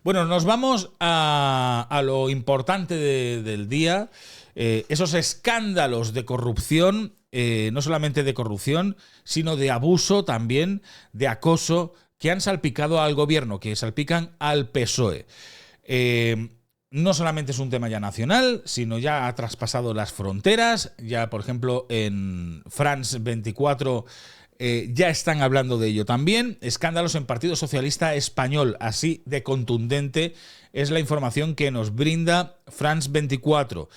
Bueno, nos vamos a lo importante del día, esos escándalos de corrupción, no solamente de corrupción, sino de abuso también, de acoso, que han salpicado al gobierno, que salpican al PSOE. No solamente es un tema ya nacional, sino ya ha traspasado las fronteras. Ya, por ejemplo, en France 24 ya están hablando de ello también. Escándalos en Partido Socialista Español, así de contundente es la información que nos brinda France 24.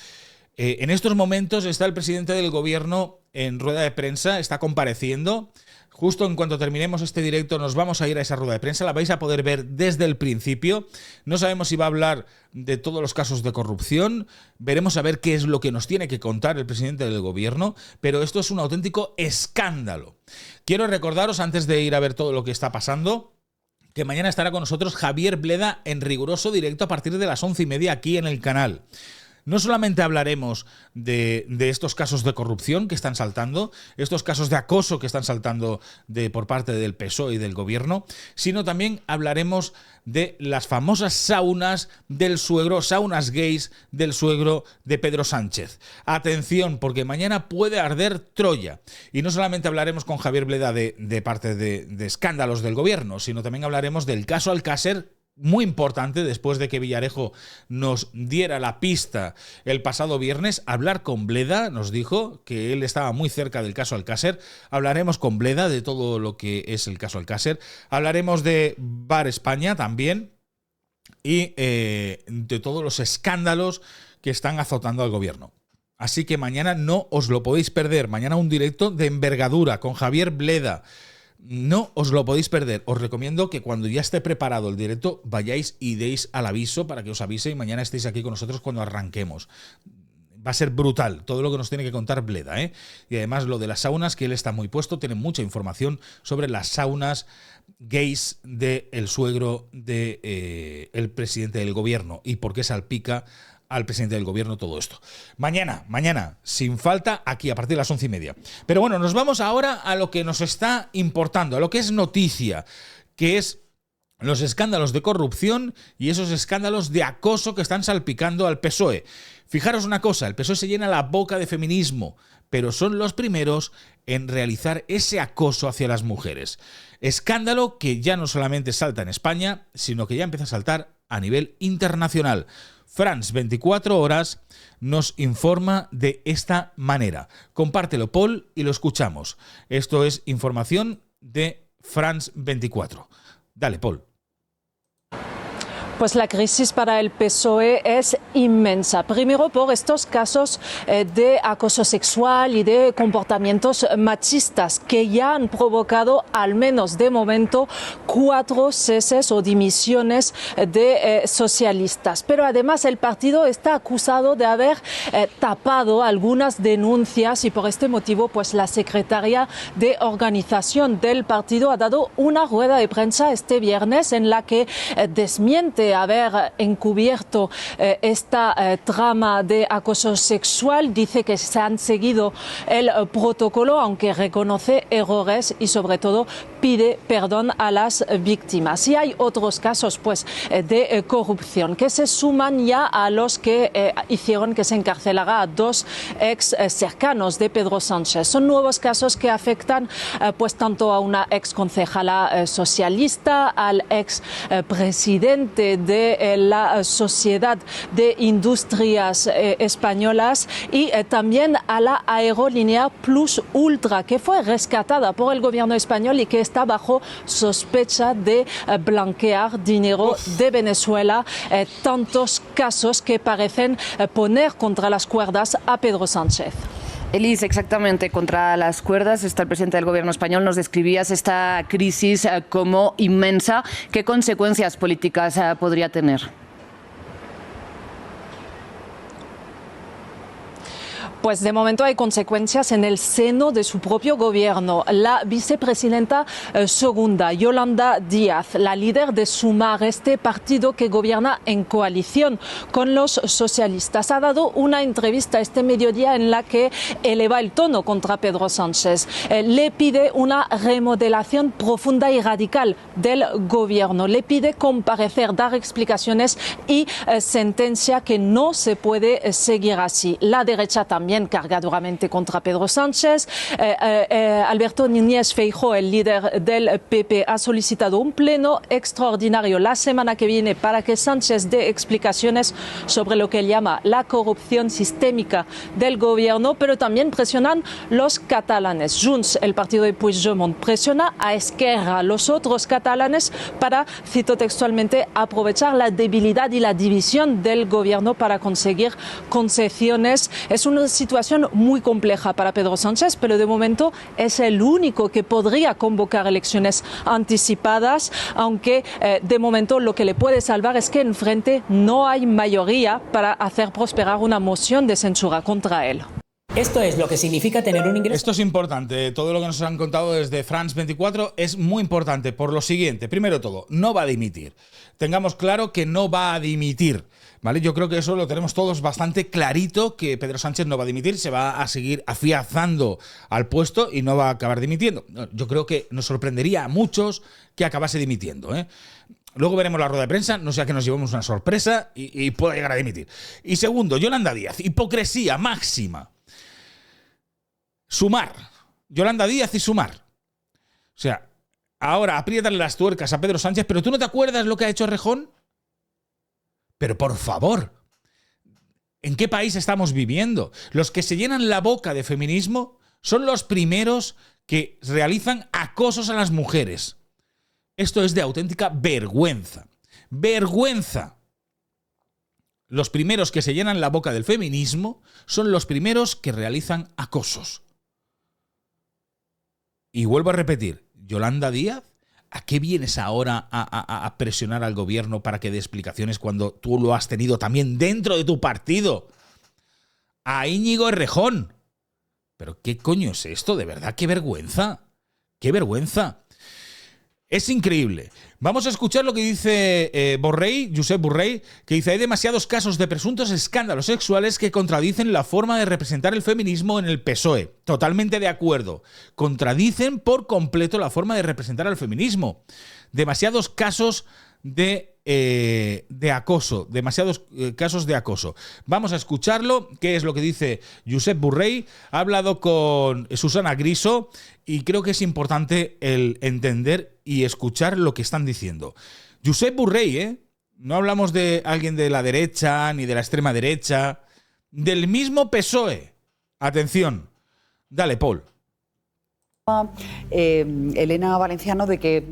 En estos momentos está el presidente del gobierno en rueda de prensa, está compareciendo. Justo en cuanto terminemos este directo nos vamos a ir a esa rueda de prensa, la vais a poder ver desde el principio. No sabemos si va a hablar de todos los casos de corrupción, veremos a ver qué es lo que nos tiene que contar el presidente del gobierno, pero esto es un auténtico escándalo. Quiero recordaros, antes de ir a ver todo lo que está pasando, que mañana estará con nosotros Javier Bleda en riguroso directo a partir de las 11:30 aquí en el canal. No solamente hablaremos de estos casos de corrupción que están saltando, estos casos de acoso que están saltando por parte del PSOE y del gobierno, sino también hablaremos de las famosas saunas del suegro, saunas gays del suegro de Pedro Sánchez. Atención, porque mañana puede arder Troya. Y no solamente hablaremos con Javier Bleda de parte de escándalos del gobierno, sino también hablaremos del caso Alcácer, muy importante, después de que Villarejo nos diera la pista el pasado viernes. Hablar con Bleda, nos dijo que él estaba muy cerca del caso Alcácer. Hablaremos con Bleda de todo lo que es el caso Alcácer. Hablaremos de Bar España también y de todos los escándalos que están azotando al gobierno. Así que mañana no os lo podéis perder. Mañana un directo de envergadura con Javier Bleda. No os lo podéis perder. Os recomiendo que cuando ya esté preparado el directo vayáis y deis al aviso para que os avise y mañana estéis aquí con nosotros cuando arranquemos. Va a ser brutal todo lo que nos tiene que contar Bleda, ¿eh? Y además lo de las saunas, que él está muy puesto, tiene mucha información sobre las saunas gays del suegro del presidente del gobierno y por qué salpica al presidente del gobierno todo esto. Mañana, sin falta, aquí a partir de las 11:30. Pero bueno, nos vamos ahora a lo que nos está importando, a lo que es noticia, que es los escándalos de corrupción y esos escándalos de acoso que están salpicando al PSOE. Fijaros una cosa, el PSOE se llena la boca de feminismo, pero son los primeros en realizar ese acoso hacia las mujeres. Escándalo que ya no solamente salta en España, sino que ya empieza a saltar a nivel internacional. France 24 horas nos informa de esta manera. Compártelo, Paul, y lo escuchamos. Esto es información de France 24. Dale, Paul. Pues la crisis para el PSOE es inmensa. Primero por estos casos de acoso sexual y de comportamientos machistas que ya han provocado, al menos de momento, 4 ceses o dimisiones de socialistas. Pero además el partido está acusado de haber tapado algunas denuncias y por este motivo pues la secretaria de organización del partido ha dado una rueda de prensa este viernes en la que desmiente haber encubierto esta trama de acoso sexual. Dice que se han seguido el protocolo, aunque reconoce errores y sobre todo pide perdón a las víctimas. Y hay otros casos pues de corrupción que se suman ya a los que hicieron que se encarcelara a 2 ex cercanos de Pedro Sánchez. Son nuevos casos que afectan pues tanto a una ex concejala socialista, al ex presidente de la Sociedad de Industrias Españolas y también a la aerolínea Plus Ultra, que fue rescatada por el gobierno español y que está bajo sospecha de blanquear dinero de Venezuela. Tantos casos que parecen poner contra las cuerdas a Pedro Sánchez. Elis, exactamente, contra las cuerdas está el presidente del gobierno español. Nos describías esta crisis como inmensa. ¿Qué consecuencias políticas podría tener? Pues de momento hay consecuencias en el seno de su propio gobierno. La vicepresidenta segunda, Yolanda Díaz, la líder de Sumar, este partido que gobierna en coalición con los socialistas, ha dado una entrevista este mediodía en la que eleva el tono contra Pedro Sánchez. Le pide una remodelación profunda y radical del gobierno. Le pide comparecer, dar explicaciones y sentencia que no se puede seguir así. La derecha también carga duramente contra Pedro Sánchez. Alberto Núñez Feijóo, el líder del PP, ha solicitado un pleno extraordinario la semana que viene para que Sánchez dé explicaciones sobre lo que él llama la corrupción sistémica del gobierno, pero también presionan los catalanes. Junts, el partido de Puigdemont, presiona a Esquerra, los otros catalanes, para, cito textualmente, aprovechar la debilidad y la división del gobierno para conseguir concesiones. Es una situación muy compleja para Pedro Sánchez, pero de momento es el único que podría convocar elecciones anticipadas, aunque de momento lo que le puede salvar es que en frente no hay mayoría para hacer prosperar una moción de censura contra él. Esto es lo que significa tener un ingreso. Esto es importante, todo lo que nos han contado desde France 24 es muy importante por lo siguiente. Primero de todo, no va a dimitir. Tengamos claro que no va a dimitir, ¿vale? Yo creo que eso lo tenemos todos bastante clarito, que Pedro Sánchez no va a dimitir, se va a seguir afianzando al puesto y no va a acabar dimitiendo. Yo creo que nos sorprendería a muchos que acabase dimitiendo, ¿eh? Luego veremos la rueda de prensa, no sea que nos llevemos una sorpresa y pueda llegar a dimitir. Y segundo, Yolanda Díaz, hipocresía máxima. Sumar. Yolanda Díaz y Sumar. O sea, ahora apriétale las tuercas a Pedro Sánchez, pero ¿tú no te acuerdas lo que ha hecho Errejón? Pero por favor, ¿en qué país estamos viviendo? Los que se llenan la boca de feminismo son los primeros que realizan acosos a las mujeres. Esto es de auténtica vergüenza. ¡Vergüenza! Los primeros que se llenan la boca del feminismo son los primeros que realizan acosos. Y vuelvo a repetir, Yolanda Díaz, ¿a qué vienes ahora a presionar al gobierno para que dé explicaciones cuando tú lo has tenido también dentro de tu partido? A Íñigo Errejón. ¿Pero qué coño es esto? De verdad, qué vergüenza. ¡Qué vergüenza! Es increíble. Vamos a escuchar lo que dice Borrell, Josep Borrell, que dice: hay demasiados casos de presuntos escándalos sexuales que contradicen la forma de representar el feminismo en el PSOE. Totalmente de acuerdo. Contradicen por completo la forma de representar al feminismo. Demasiados casos de acoso. Demasiados casos de acoso. Vamos a escucharlo, qué es lo que dice Josep Borrell. Ha hablado con Susana Griso y creo que es importante el entender y escuchar lo que están diciendo. Josep Borrell, no hablamos de alguien de la derecha ni de la extrema derecha, del mismo PSOE. Atención. Dale, Paul. Elena Valenciano, de que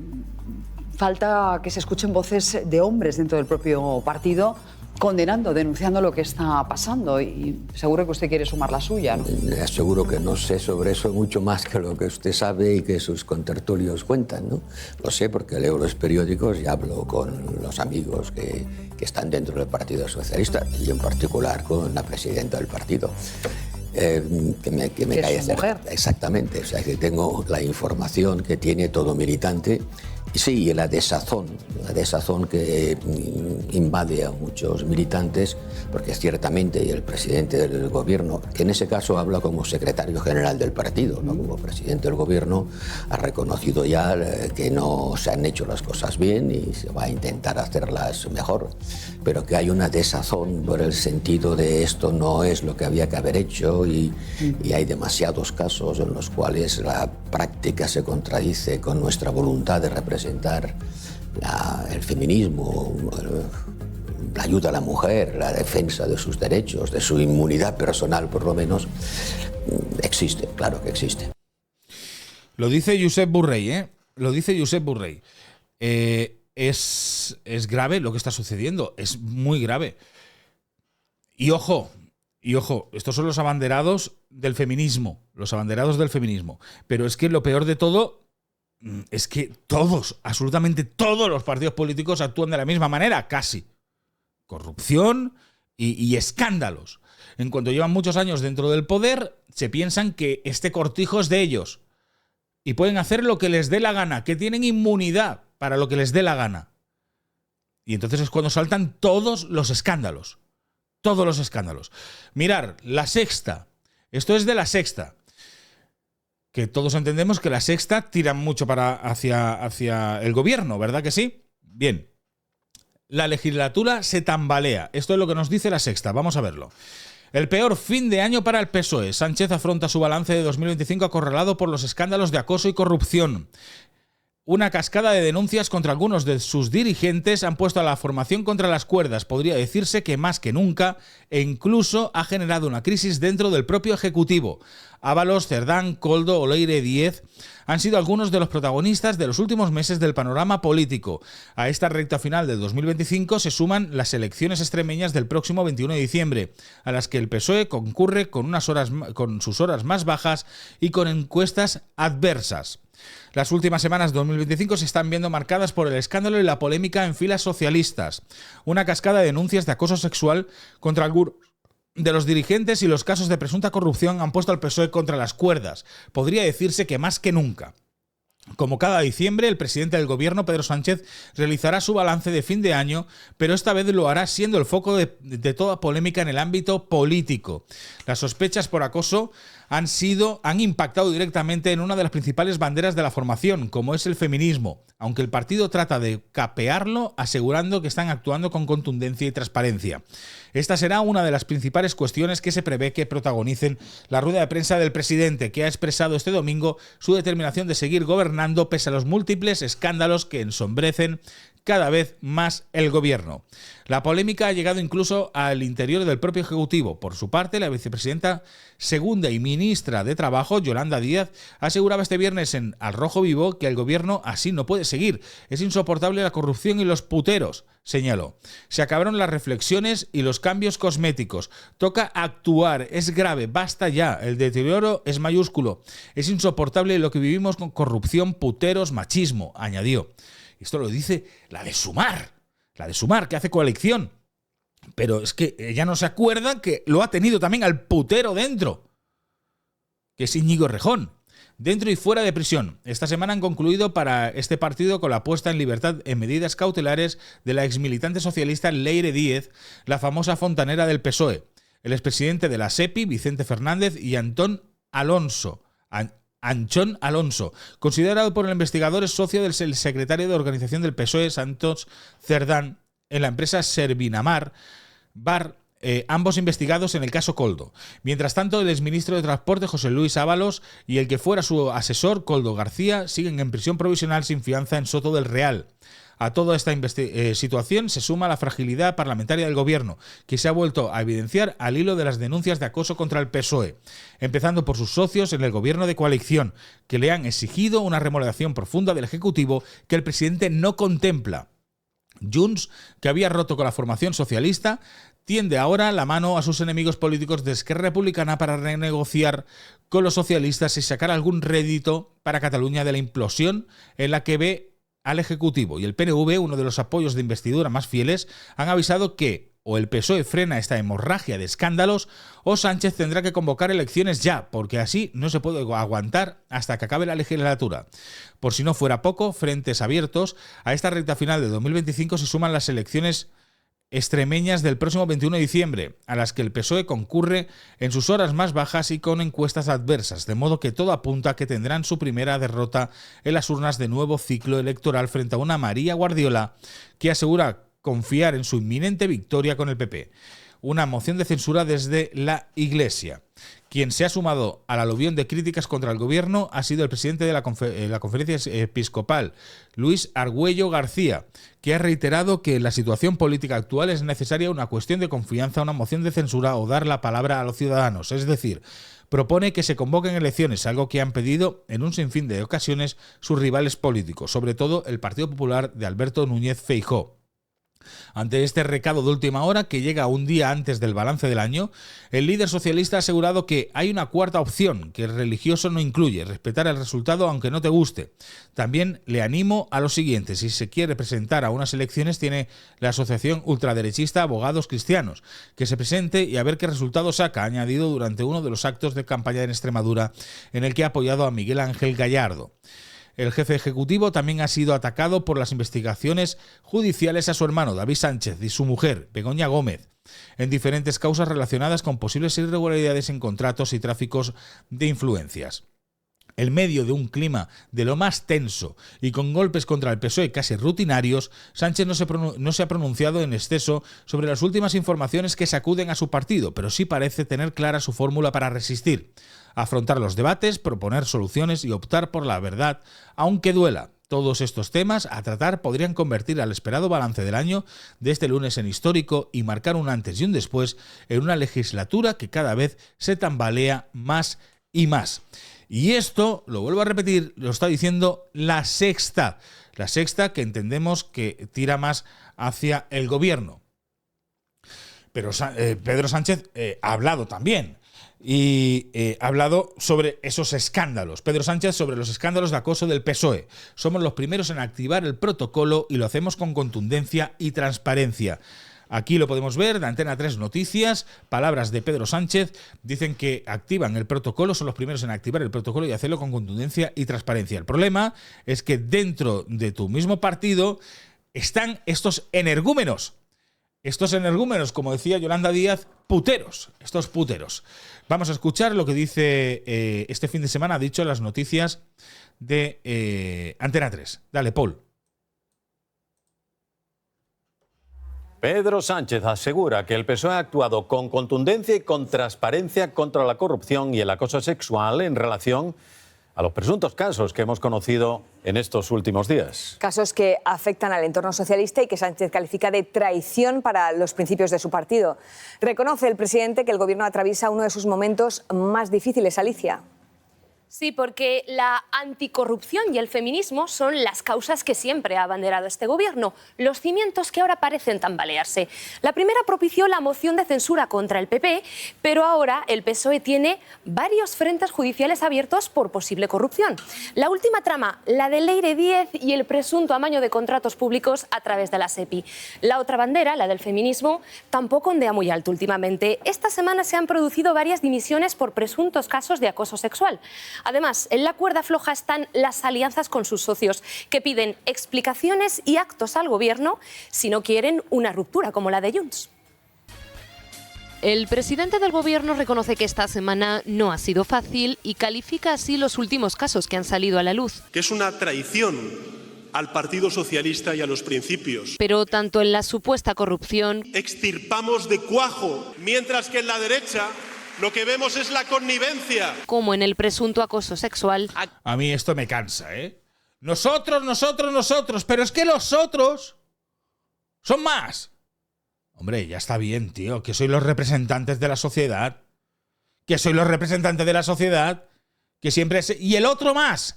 falta que se escuchen voces de hombres dentro del propio partido condenando, denunciando lo que está pasando, y seguro que usted quiere sumar la suya, ¿no? Le aseguro que no sé sobre eso mucho más que lo que usted sabe y que sus contertulios cuentan, ¿no? Lo sé porque leo los periódicos y hablo con los amigos que están dentro del Partido Socialista y en particular con la presidenta del partido. Que me cae cerca. Exactamente, o sea que tengo la información que tiene todo militante. Y sí, la desazón que invade a muchos militantes, porque ciertamente el presidente del gobierno, que en ese caso habla como secretario general del partido, no como presidente del gobierno, ha reconocido ya que no se han hecho las cosas bien y se va a intentar hacerlas mejor, pero que hay una desazón por el sentido de esto no es lo que había que haber hecho y hay demasiados casos en los cuales la práctica se contradice con nuestra voluntad de representar el feminismo, la ayuda a la mujer, la defensa de sus derechos, de su inmunidad personal por lo menos. Existe, claro que existe. Lo dice Josep Borrell, ¿eh? Lo dice Josep Borrell. Es grave lo que está sucediendo, es muy grave. Y ojo, estos son los abanderados del feminismo, Pero es que lo peor de todo es que absolutamente todos los partidos políticos actúan de la misma manera, casi. Corrupción y escándalos. En cuanto llevan muchos años dentro del poder, se piensan que este cortijo es de ellos y pueden hacer lo que les dé la gana, que tienen inmunidad para lo que les dé la gana. Y entonces es cuando saltan todos los escándalos. Todos los escándalos. Mirar, La Sexta. Esto es de La Sexta. Que todos entendemos que La Sexta tira mucho hacia el gobierno, ¿verdad que sí? Bien. La legislatura se tambalea. Esto es lo que nos dice La Sexta. Vamos a verlo. El peor fin de año para el PSOE. Sánchez afronta su balance de 2025 acorralado por los escándalos de acoso y corrupción. Una cascada de denuncias contra algunos de sus dirigentes han puesto a la formación contra las cuerdas. Podría decirse que más que nunca, e incluso ha generado una crisis dentro del propio Ejecutivo. Ábalos, Cerdán, Koldo o Leire Díez han sido algunos de los protagonistas de los últimos meses del panorama político. A esta recta final del 2025 se suman las elecciones extremeñas del próximo 21 de diciembre, a las que el PSOE concurre con sus horas más bajas y con encuestas adversas. Las últimas semanas de 2025 se están viendo marcadas por el escándalo y la polémica en filas socialistas. Una cascada de denuncias de acoso sexual contra algunos de los dirigentes y los casos de presunta corrupción han puesto al PSOE contra las cuerdas. Podría decirse que más que nunca. Como cada diciembre, el presidente del gobierno, Pedro Sánchez, realizará su balance de fin de año, pero esta vez lo hará siendo el foco de toda polémica en el ámbito político. Las sospechas por acoso han impactado directamente en una de las principales banderas de la formación, como es el feminismo, aunque el partido trata de capearlo, asegurando que están actuando con contundencia y transparencia. Esta será una de las principales cuestiones que se prevé que protagonicen la rueda de prensa del presidente, que ha expresado este domingo su determinación de seguir gobernando pese a los múltiples escándalos que ensombrecen cada vez más el gobierno. La polémica ha llegado incluso al interior del propio Ejecutivo. Por su parte, la vicepresidenta segunda y ministra de Trabajo, Yolanda Díaz, aseguraba este viernes en Al Rojo Vivo que el gobierno así no puede seguir. Es insoportable la corrupción y los puteros, señaló. Se acabaron las reflexiones y los cambios cosméticos. Toca actuar, es grave, basta ya, el deterioro es mayúsculo. Es insoportable lo que vivimos con corrupción, puteros, machismo, añadió. Esto lo dice la de Sumar, que hace coalición. Pero es que ella no se acuerda que lo ha tenido también al putero dentro, que es Íñigo Errejón, dentro y fuera de prisión. Esta semana han concluido para este partido con la puesta en libertad en medidas cautelares de la exmilitante socialista Leire Díez, la famosa fontanera del PSOE, el expresidente de la SEPI, Vicente Fernández, y Anchón Alonso, considerado por el investigador es socio del secretario de organización del PSOE, Santos Cerdán, en la empresa Servinamar Bar, ambos investigados en el caso Koldo. Mientras tanto, el exministro de Transporte, José Luis Ábalos, y el que fuera su asesor, Koldo García, siguen en prisión provisional sin fianza en Soto del Real. A toda esta situación se suma la fragilidad parlamentaria del gobierno, que se ha vuelto a evidenciar al hilo de las denuncias de acoso contra el PSOE, empezando por sus socios en el gobierno de coalición, que le han exigido una remodelación profunda del Ejecutivo que el presidente no contempla. Junts, que había roto con la formación socialista, tiende ahora la mano a sus enemigos políticos de Esquerra Republicana para renegociar con los socialistas y sacar algún rédito para Cataluña de la implosión en la que ve al Ejecutivo. Y el PNV, uno de los apoyos de investidura más fieles, han avisado que o el PSOE frena esta hemorragia de escándalos o Sánchez tendrá que convocar elecciones ya, porque así no se puede aguantar hasta que acabe la legislatura. Por si no fuera poco, frentes abiertos, a esta recta final de 2025 se suman las elecciones extremeñas del próximo 21 de diciembre, a las que el PSOE concurre en sus horas más bajas y con encuestas adversas, de modo que todo apunta a que tendrán su primera derrota en las urnas de nuevo ciclo electoral frente a una María Guardiola que asegura confiar en su inminente victoria con el PP. Una moción de censura desde la Iglesia. Quien se ha sumado al aluvión de críticas contra el gobierno ha sido el presidente de la Conferencia Episcopal, Luis Argüello García, que ha reiterado que en la situación política actual es necesaria una cuestión de confianza, una moción de censura o dar la palabra a los ciudadanos. Es decir, propone que se convoquen elecciones, algo que han pedido en un sinfín de ocasiones sus rivales políticos, sobre todo el Partido Popular de Alberto Núñez Feijóo. Ante este recado de última hora, que llega un día antes del balance del año, el líder socialista ha asegurado que hay una cuarta opción, que el religioso no incluye, respetar el resultado aunque no te guste. También le animo a lo siguiente: si se quiere presentar a unas elecciones, tiene la asociación ultraderechista Abogados Cristianos, que se presente y a ver qué resultado saca, ha añadido durante uno de los actos de campaña en Extremadura, en el que ha apoyado a Miguel Ángel Gallardo. El jefe ejecutivo también ha sido atacado por las investigaciones judiciales a su hermano David Sánchez y su mujer, Begoña Gómez, en diferentes causas relacionadas con posibles irregularidades en contratos y tráficos de influencias. En medio de un clima de lo más tenso y con golpes contra el PSOE casi rutinarios, Sánchez no se ha pronunciado en exceso sobre las últimas informaciones que sacuden a su partido, pero sí parece tener clara su fórmula para resistir: afrontar los debates, proponer soluciones y optar por la verdad, aunque duela. Todos estos temas a tratar podrían convertir al esperado balance del año de este lunes en histórico y marcar un antes y un después en una legislatura que cada vez se tambalea más y más. Y esto, lo vuelvo a repetir, lo está diciendo La Sexta, que entendemos que tira más hacia el gobierno. Pero Pedro Sánchez ha hablado también. Y ha hablado sobre esos escándalos. Pedro Sánchez sobre los escándalos de acoso del PSOE. Somos los primeros en activar el protocolo y lo hacemos con contundencia y transparencia. Aquí lo podemos ver, de Antena 3 Noticias, palabras de Pedro Sánchez, dicen que activan el protocolo, son los primeros en activar el protocolo y hacerlo con contundencia y transparencia. El problema es que dentro de tu mismo partido están estos energúmenos. Estos energúmenos, como decía Yolanda Díaz, puteros, estos puteros. Vamos a escuchar lo que dice este fin de semana, ha dicho en las noticias de Antena 3. Dale, Paul. Pedro Sánchez asegura que el PSOE ha actuado con contundencia y con transparencia contra la corrupción y el acoso sexual en relación a los presuntos casos que hemos conocido en estos últimos días. Casos que afectan al entorno socialista y que Sánchez califica de traición para los principios de su partido. Reconoce el presidente que el gobierno atraviesa uno de sus momentos más difíciles, Alicia. Sí, porque la anticorrupción y el feminismo son las causas que siempre ha abanderado este gobierno, los cimientos que ahora parecen tambalearse. La primera propició la moción de censura contra el PP, pero ahora el PSOE tiene varios frentes judiciales abiertos por posible corrupción. La última trama, la de Leire Díez y el presunto amaño de contratos públicos a través de la SEPI. La otra bandera, la del feminismo, tampoco ondea muy alto últimamente. Esta semana se han producido varias dimisiones por presuntos casos de acoso sexual. Además, en la cuerda floja están las alianzas con sus socios, que piden explicaciones y actos al gobierno si no quieren una ruptura como la de Junts. El presidente del gobierno reconoce que esta semana no ha sido fácil y califica así los últimos casos que han salido a la luz. Que es una traición al Partido Socialista y a los principios. Pero tanto en la supuesta corrupción... Extirpamos de cuajo, mientras que en la derecha... lo que vemos es la connivencia. Como en el presunto acoso sexual. A mí esto me cansa, ¿eh? Nosotros, pero es que los otros son más. Hombre, ya está bien, tío, que sois los representantes de la sociedad. Que siempre es... Y el otro más.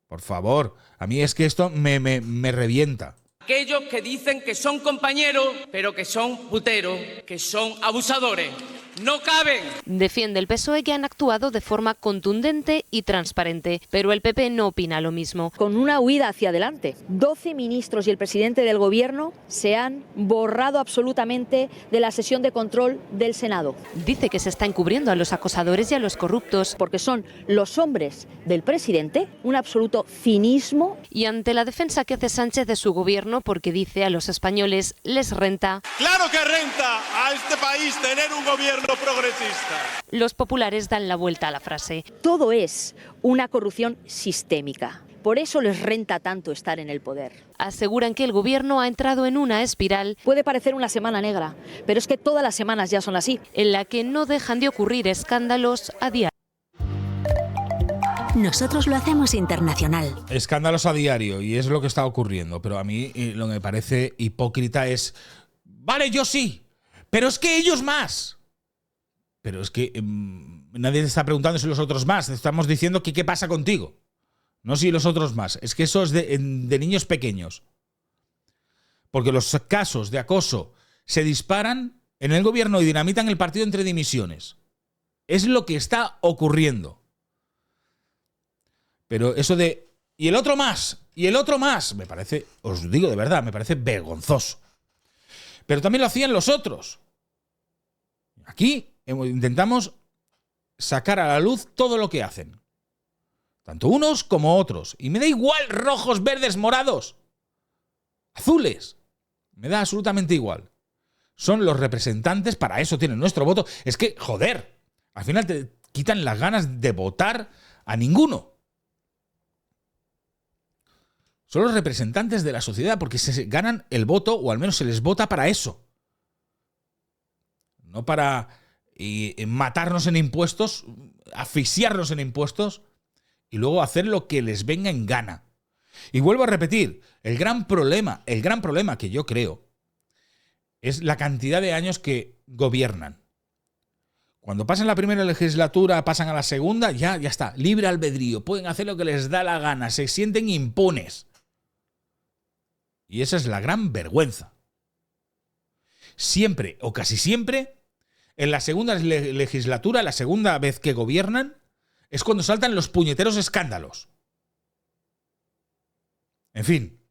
Por favor, a mí es que esto me revienta. Aquellos que dicen que son compañeros, pero que son puteros, que son abusadores. ¡No caben! Defiende el PSOE que han actuado de forma contundente y transparente, pero el PP no opina lo mismo. Con una huida hacia adelante. 12 ministros y el presidente del gobierno se han borrado absolutamente de la sesión de control del Senado. Dice que se está encubriendo a los acosadores y a los corruptos. Porque son los hombres del presidente, un absoluto cinismo. Y ante la defensa que hace Sánchez de su gobierno, porque dice a los españoles les renta. ¡Claro que renta a este país tener un gobierno progresista! Los populares dan la vuelta a la frase. Todo es una corrupción sistémica. Por eso les renta tanto estar en el poder. Aseguran que el gobierno ha entrado en una espiral. Puede parecer una semana negra, pero es que todas las semanas ya son así. En la que no dejan de ocurrir escándalos a diario. Nosotros lo hacemos internacional. Escándalos a diario, y es lo que está ocurriendo. Pero a mí lo que me parece hipócrita es... Vale, yo sí, pero es que ellos más. Pero es que nadie te está preguntando si los otros más. Te estamos diciendo que qué pasa contigo. No si los otros más. Es que eso es de niños pequeños. porque los casos de acoso se disparan en el gobierno y dinamitan el partido entre dimisiones. Es lo que está ocurriendo. Pero eso de... Y el otro más, y el otro más, me parece, os digo de verdad, me parece vergonzoso. Pero también lo hacían los otros. Aquí intentamos sacar a la luz todo lo que hacen. Tanto unos como otros. Y me da igual rojos, verdes, morados, azules. Me da absolutamente igual. Son los representantes, para eso tienen nuestro voto. Es que, joder, al final te quitan las ganas de votar a ninguno. Son los representantes de la sociedad porque se ganan el voto, o al menos se les vota para eso. No para matarnos en impuestos, asfixiarnos en impuestos y luego hacer lo que les venga en gana. Y vuelvo a repetir, el gran problema que yo creo es la cantidad de años que gobiernan. Cuando pasan la primera legislatura, pasan a la segunda, ya está, libre albedrío, pueden hacer lo que les da la gana, se sienten impunes. Y esa es la gran vergüenza. Siempre, o casi siempre, en la segunda legislatura, la segunda vez que gobiernan, es cuando saltan los puñeteros escándalos. En fin,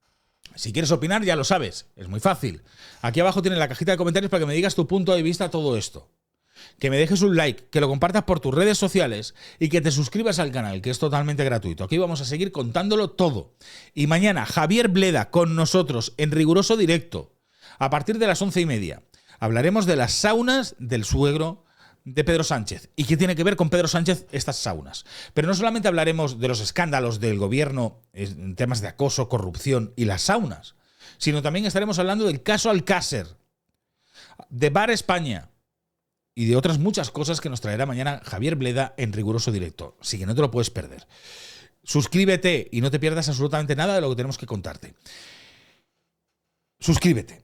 si quieres opinar ya lo sabes, es muy fácil. Aquí abajo tienes la cajita de comentarios para que me digas tu punto de vista a todo esto. Que me dejes un like, que lo compartas por tus redes sociales y que te suscribas al canal, que es totalmente gratuito. Aquí vamos a seguir contándolo todo. Y mañana Javier Bleda con nosotros en riguroso directo, a partir de las 11:30. Hablaremos de las saunas del suegro de Pedro Sánchez. ¿Y qué tiene que ver con Pedro Sánchez estas saunas? Pero no solamente hablaremos de los escándalos del gobierno en temas de acoso, corrupción y las saunas, sino también estaremos hablando del caso Alcácer, de Bar España y de otras muchas cosas que nos traerá mañana Javier Bleda en riguroso directo. Así que no te lo puedes perder. Suscríbete y no te pierdas absolutamente nada de lo que tenemos que contarte. Suscríbete.